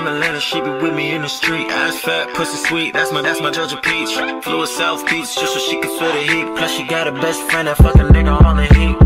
from Atlanta, she be with me in the street. Ass fat, pussy sweet, that's my Georgia peach. Flew to South Beach just so she can feel the heat. Plus she got a best friend, that fucking nigga on the heat.